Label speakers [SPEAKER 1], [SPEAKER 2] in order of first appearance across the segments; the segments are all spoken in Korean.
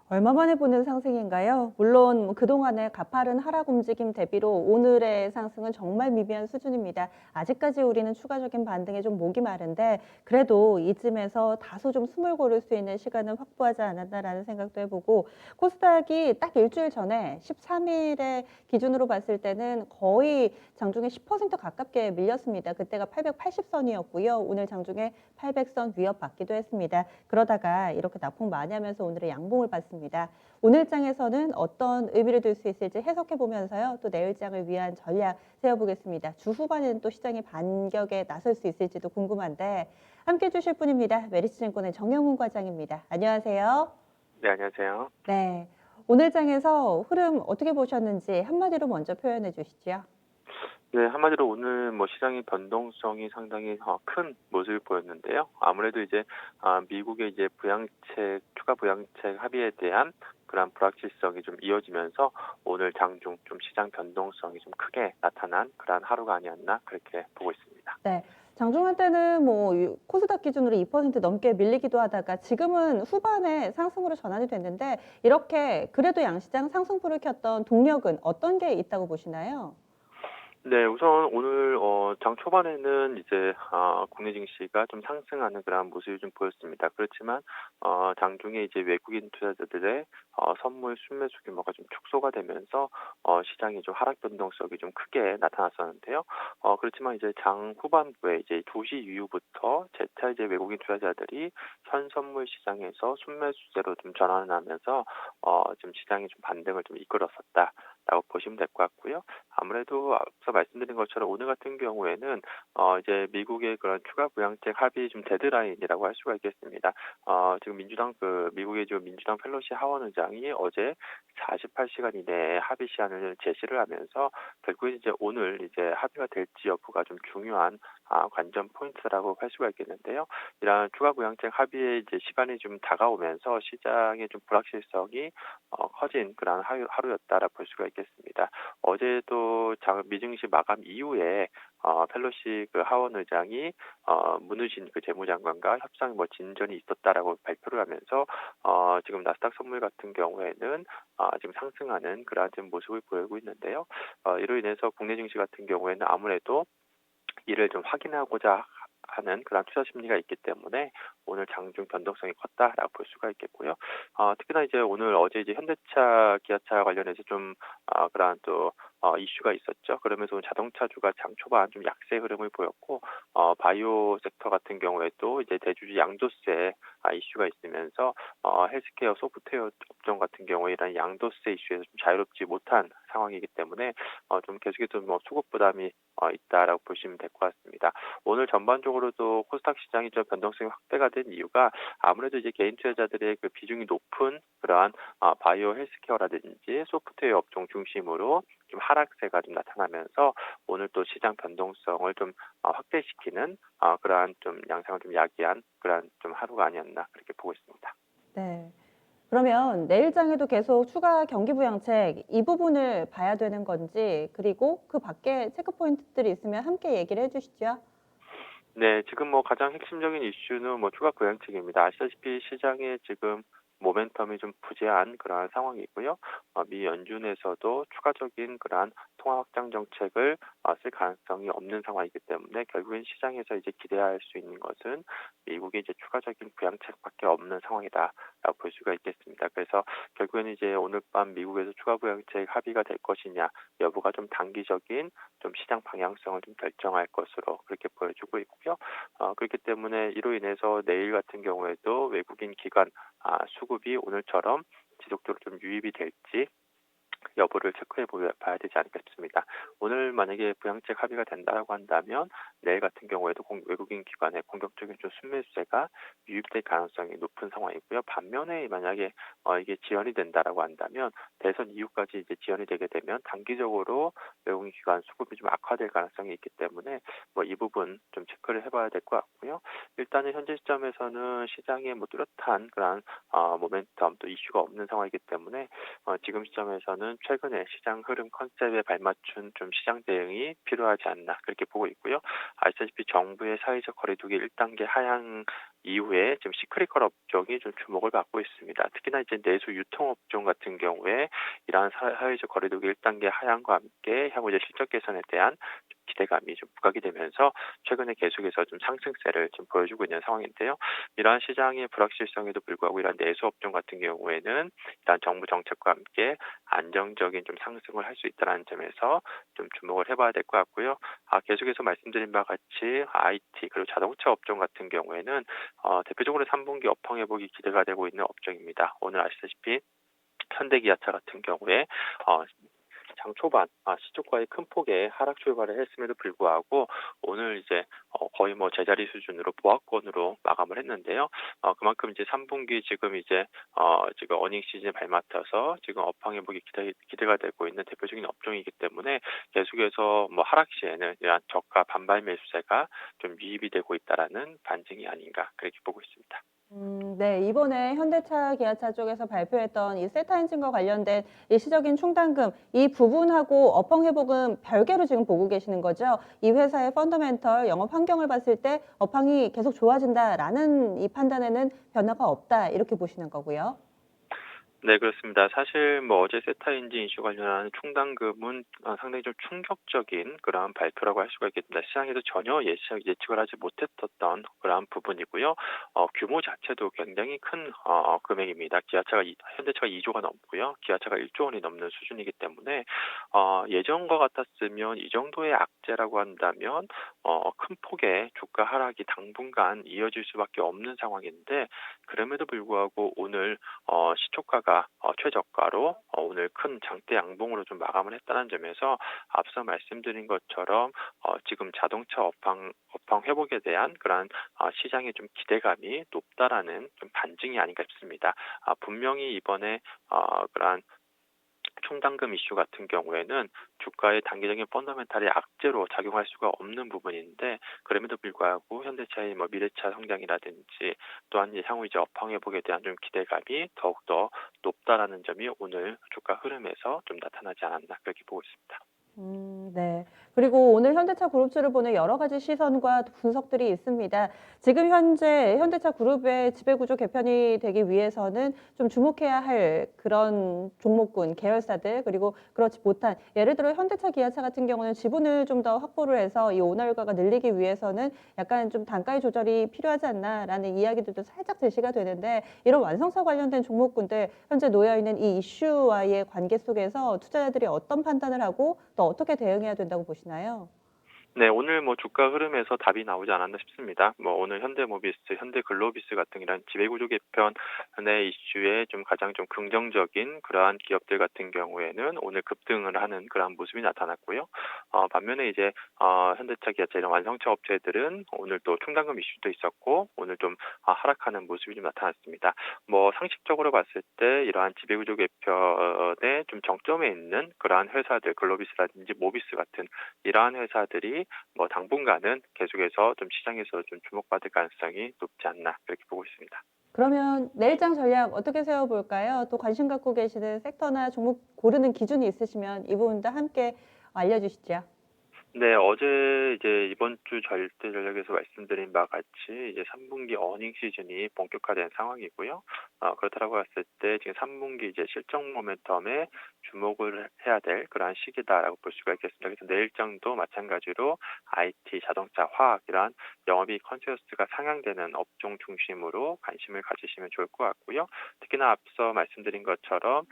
[SPEAKER 1] 얼마 만에 보는 상승인가요? 물론 그동안의 가파른 하락 움직임 대비로 오늘의 상승은 정말 미비한 수준입니다. 아직까지 우리는 추가적인 반등에 좀 목이 마른데 그래도 이쯤에서 다소 좀 숨을 고를 수 있는 시간은 확보하지 않았나라는 생각도 해보고 코스닥이 딱 일주일 전에 13일의 기준으로 봤을 때는 거의 장중에 10% 가깝게 밀렸습니다. 그때가 880선이었고요. 오늘 장중에 800선 위협받기도 했습니다. 그러다가 이렇게 납품 많이 하면서 오늘의 양봉을 봤습니다. 오늘 장에서는 어떤 의미를 둘 수 있을지 해석해 보면서요. 또 내일 장을 위한 전략 세워보겠습니다. 주 후반에는 또 시장이 반격에 나설 수 있을지도 궁금한데 함께 해주실 분입니다. 메리츠증권의 정영훈 과장입니다. 안녕하세요.
[SPEAKER 2] 네, 안녕하세요.
[SPEAKER 1] 네. 오늘 장에서 흐름 어떻게 보셨는지 한마디로 먼저 표현해 주시죠.
[SPEAKER 2] 네, 한마디로 오늘 시장의 변동성이 상당히 큰 모습을 보였는데요. 아무래도 이제 미국의 이제 추가 부양책 합의에 대한 그런 불확실성이 좀 이어지면서 오늘 장중 좀 시장 변동성이 좀 크게 나타난 그러한 하루가 아니었나 그렇게 보고 있습니다.
[SPEAKER 1] 네. 장중한 때는 코스닥 기준으로 2% 넘게 밀리기도 하다가 지금은 후반에 상승으로 전환이 됐는데 이렇게 그래도 양시장 상승불을 켰던 동력은 어떤 게 있다고 보시나요?
[SPEAKER 2] 네, 우선 오늘 장 초반에는 이제 국내 증시가 좀 상승하는 그런 모습이 좀 보였습니다. 그렇지만 장중에 이제 외국인 투자자들의 선물 순매수 규모가 좀 축소가 되면서 시장이 좀 하락 변동성이 좀 크게 나타났었는데요. 그렇지만 이제 장 후반부에 이제 2시 이후부터 재차 이제 외국인 투자자들이 현 선물 시장에서 순매수세로 좀 전환하면서 좀 시장이 좀 반등을 좀 이끌었었다라고 보시면 될 것 같고요. 아무래도 앞서 말씀드린 것처럼 오늘 같은 경우에는 이제 미국의 그런 추가 부양책 합의 좀 데드라인이라고 할 수가 있겠습니다. 지금 미국의 지금 민주당 펠로시 하원 의장이 어제 48시간 이내에 합의 시한을 제시를 하면서 결국 이제 오늘 이제 합의가 될지 여부가 좀 중요한 관전 포인트라고 할 수가 있겠는데요. 이러한 추가 부양책 합의의 이제 시간이 좀 다가오면서 시장의 좀 불확실성이 커진 그런 하루였다라 볼 수가 있겠습니다. 어제도 미증시 마감 이후에 펠로시 그 하원 의장이 문우신 그 재무장관과 협상 진전이 있었다라고 발표를 하면서 지금 나스닥 선물 같은 경우에는 지금 상승하는 그러한 좀 모습을 보이고 있는데요. 이로 인해서 국내 증시 같은 경우에는 아무래도 이를 좀 확인하고자 하는 그런 투자 심리가 있기 때문에 오늘 장중 변동성이 컸다라고 볼 수가 있겠고요. 특히나 이제 어제 이제 현대차, 기아차 관련해서 좀 그러한 또 이슈가 있었죠. 그러면서 오늘 자동차주가 장 초반 좀 약세 흐름을 보였고 바이오 섹터 같은 경우에도 이제 대주주 양도세 이슈가 있으면서 헬스케어, 소프트웨어 업종 같은 경우에 이런 양도세 이슈에서 좀 자유롭지 못한 상황이기 때문에 좀 계속해서 수급 부담이 있다라고 보시면 될 것 같습니다. 오늘 전반적으로도 코스닥 시장이 좀 변동성이 확대가 된 이유가 아무래도 이제 개인 투자자들의 그 비중이 높은 그러한 바이오 헬스케어라든지 소프트웨어 업종 중심으로 좀 하락세가 좀 나타나면서 오늘 또 시장 변동성을 좀 확대시키는 그러한 좀 양상을 좀 야기한 그러한 좀 하루가 아니었나 그렇게 보고 있습니다.
[SPEAKER 1] 네. 그러면 내일 장에도 계속 추가 경기 부양책 이 부분을 봐야 되는 건지 그리고 그 밖에 체크 포인트들이 있으면 함께 얘기를 해 주시죠.
[SPEAKER 2] 네, 지금 가장 핵심적인 이슈는 추가 부양책입니다. 아시다시피 시장에 지금 모멘텀이 좀 부재한 그러한 상황이고요. 미 연준에서도 추가적인 그러한 통화 확장 정책을 쓸 가능성이 없는 상황이기 때문에 결국엔 시장에서 이제 기대할 수 있는 것은 미국의 이제 추가적인 부양책밖에 없는 상황이다라고 볼 수가 있겠습니다. 그래서 결국에는 이제 오늘 밤 미국에서 추가 부양책 합의가 될 것이냐 여부가 좀 단기적인 좀 시장 방향성을 좀 결정할 것으로 그렇게 보여지고 있고요. 그렇기 때문에 이로 인해서 내일 같은 경우에도 외국인 기관 수급이 오늘처럼 지속적으로 좀 유입이 될지 여부를 체크해 봐야 되지 않을까 싶습니다. 오늘 만약에 부양책 합의가 된다라고 한다면 내일 같은 경우에도 외국인 기관의 공격적인 좀 순매수세가 유입될 가능성이 높은 상황이고요. 반면에 만약에 이게 지연이 된다라고 한다면 대선 이후까지 이제 지연이 되게 되면 단기적으로 외국인 기관 수급이 좀 악화될 가능성이 있기 때문에 이 부분 좀 체크를 해봐야 될 것 같고요. 일단은 현재 시점에서는 시장에 뚜렷한 그런 모멘텀 또 이슈가 없는 상황이기 때문에 지금 시점에서는 최근에 시장 흐름 컨셉에 발맞춘 좀 시장 대응이 필요하지 않나 그렇게 보고 있고요. 아시다시피 정부의 사회적 거리두기 1단계 하향이 이후에 지금 시크릿컬 업종이 좀 주목을 받고 있습니다. 특히나 이제 내수 유통 업종 같은 경우에 이러한 사회적 거리두기 1단계 하향과 함께 향후 이제 실적 개선에 대한 좀 기대감이 좀 부각이 되면서 최근에 계속해서 좀 상승세를 좀 보여주고 있는 상황인데요. 이러한 시장의 불확실성에도 불구하고 이러한 내수 업종 같은 경우에는 일단 정부 정책과 함께 안정적인 좀 상승을 할 수 있다는 점에서 좀 주목을 해봐야 될 것 같고요. 계속해서 말씀드린 바와 같이 IT 그리고 자동차 업종 같은 경우에는 대표적으로 3분기 업황 회복이 기대가 되고 있는 업종입니다. 오늘 아시다시피 현대기아차 같은 경우에 장 초반 시초가의 큰 폭의 하락 출발을 했음에도 불구하고 오늘 이제 거의 뭐 제자리 수준으로 보합권으로 마감을 했는데요. 그만큼 이제 3분기 지금 이제 지금 어닝 시즌에 발맞춰서 지금 업황 회복이 기대가 되고 있는 대표적인 업종이기 때문에 계속해서 뭐 하락 시에는 이러한 저가 반발 매수세가 좀 유입이 되고 있다라는 반증이 아닌가 그렇게 보고 있습니다.
[SPEAKER 1] 네. 이번에 현대차, 기아차 쪽에서 발표했던 이 세타 엔진과 관련된 일시적인 충당금 이 부분하고 업황 회복은 별개로 지금 보고 계시는 거죠? 이 회사의 펀더멘털 영업 환경을 봤을 때 업황이 계속 좋아진다라는 이 판단에는 변화가 없다 이렇게 보시는 거고요.
[SPEAKER 2] 네, 그렇습니다. 사실 뭐 어제 세타 엔진 이슈 관련한 충당금은 상당히 좀 충격적인 그러한 발표라고 할 수가 있겠습니다. 시장에도 전혀 예측을 하지 못했었던 그러한 부분이고요. 규모 자체도 굉장히 큰 금액입니다. 현대차가 2조가 넘고요. 기아차가 1조 원이 넘는 수준이기 때문에 예전과 같았으면 이 정도의 악재라고 한다면 큰 폭의 주가 하락이 당분간 이어질 수밖에 없는 상황인데 그럼에도 불구하고 오늘 시초가가 최저가로 오늘 큰 장대 양봉으로 좀 마감을 했다는 점에서 앞서 말씀드린 것처럼 지금 자동차 업황 회복에 대한 그러한 시장의 좀 기대감이 높다라는 좀 반증이 아닌가 싶습니다. 분명히 이번에 그러한 충당금 이슈 같은 경우에는 주가의 단기적인 펀더멘탈의 악재로 작용할 수가 없는 부분인데 그럼에도 불구하고 현대차의 뭐 미래차 성장이라든지 또한 향후 이제 업황 회복에 대한 좀 기대감이 더욱더 높다라는 점이 오늘 주가 흐름에서 좀 나타나지 않았나 그렇게 보고 있습니다.
[SPEAKER 1] 네. 그리고 오늘 현대차 그룹주를 보는 여러 가지 시선과 분석들이 있습니다. 지금 현재 현대차 그룹의 지배구조 개편이 되기 위해서는 좀 주목해야 할 그런 종목군, 계열사들 그리고 그렇지 못한 예를 들어 현대차, 기아차 같은 경우는 지분을 좀 더 확보를 해서 이 오너율가가 늘리기 위해서는 약간 좀 단가의 조절이 필요하지 않나라는 이야기들도 살짝 제시가 되는데 이런 완성차 관련된 종목군들 현재 놓여 있는 이 이슈와의 관계 속에서 투자자들이 어떤 판단을 하고 또 어떻게 대응해야 된다고 보시나요?
[SPEAKER 2] 네, 오늘 뭐 주가 흐름에서 답이 나오지 않았나 싶습니다. 뭐 오늘 현대모비스, 현대글로비스 같은 이런 지배구조 개편의 이슈에 좀 가장 좀 긍정적인 그러한 기업들 같은 경우에는 오늘 급등을 하는 그러한 모습이 나타났고요. 반면에 이제 현대차, 기아차 이런 완성차 업체들은 오늘 또 충당금 이슈도 있었고 오늘 좀 하락하는 모습이 좀 나타났습니다. 뭐 상식적으로 봤을 때 이러한 지배구조 개편의 좀 정점에 있는 그러한 회사들, 글로비스라든지 모비스 같은 이러한 회사들이 뭐 당분간은 계속해서 좀 시장에서 좀 주목받을 가능성이 높지 않나 그렇게 보고 있습니다.
[SPEAKER 1] 그러면 내일장 전략 어떻게 세워볼까요? 또 관심 갖고 계시는 섹터나 종목 고르는 기준이 있으시면 이 부분도 함께 알려주시죠.
[SPEAKER 2] 네, 어제 이제 이번 주 절대 전략에서 말씀드린 바와 같이 이제 3분기 어닝 시즌이 본격화된 상황이고요. 그렇다고 했을 때 지금 3분기 이제 실적 모멘텀에 주목을 해야 될 그러한 시기다라고 볼 수가 있겠습니다. 그래서 내일장도 마찬가지로 IT, 자동차, 화학 이러한 영업이익 컨센서스가 상향되는 업종 중심으로 관심을 가지시면 좋을 것 같고요. 특히나 앞서 말씀드린 것처럼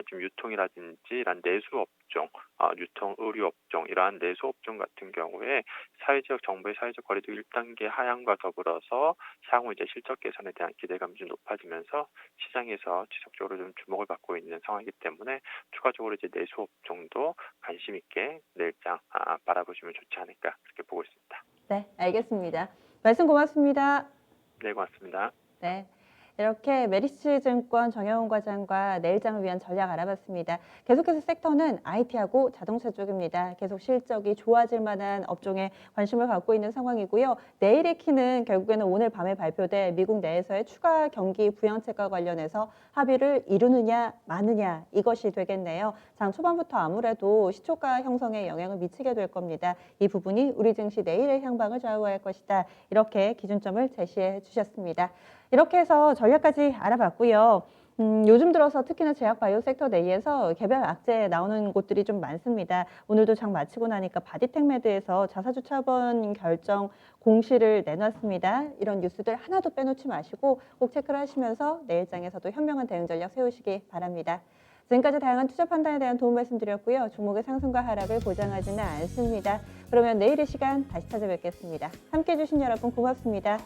[SPEAKER 2] 지금 유통이라든지 이런 내수 업종 유통, 의류 업종 이러한 내수 업종 같은 경우에 정부의 사회적 거리두기 1단계 하향과 더불어서 향후 이제 실적 개선에 대한 기대감이 좀 높아지면서 시장에서 지속적으로 좀 주목을 받고 있는 상황이기 때문에 추가적으로 이제 내수 업종도 관심 있게 내일장 바라보시면 좋지 않을까 그렇게 보고 있습니다.
[SPEAKER 1] 네, 알겠습니다. 말씀 고맙습니다.
[SPEAKER 2] 네, 고맙습니다.
[SPEAKER 1] 네. 이렇게 메리츠증권 정영훈 과장과 내일장을 위한 전략 알아봤습니다. 계속해서 섹터는 IT하고 자동차 쪽입니다. 계속 실적이 좋아질 만한 업종에 관심을 갖고 있는 상황이고요. 내일의 키는 결국에는 오늘 밤에 발표될 미국 내에서의 추가 경기 부양책과 관련해서 합의를 이루느냐 마느냐 이것이 되겠네요. 장 초반부터 아무래도 시초가 형성에 영향을 미치게 될 겁니다. 이 부분이 우리 증시 내일의 향방을 좌우할 것이다. 이렇게 기준점을 제시해 주셨습니다. 이렇게 해서 전략까지 알아봤고요. 요즘 들어서 특히나 제약바이오 섹터 내에서 개별 악재 나오는 곳들이 좀 많습니다. 오늘도 장 마치고 나니까 바디텍메드에서 자사주 처분 결정 공시를 내놨습니다. 이런 뉴스들 하나도 빼놓지 마시고 꼭 체크를 하시면서 내일장에서도 현명한 대응 전략 세우시기 바랍니다. 지금까지 다양한 투자 판단에 대한 도움 말씀드렸고요. 종목의 상승과 하락을 보장하지는 않습니다. 그러면 내일의 시간 다시 찾아뵙겠습니다. 함께해 주신 여러분 고맙습니다.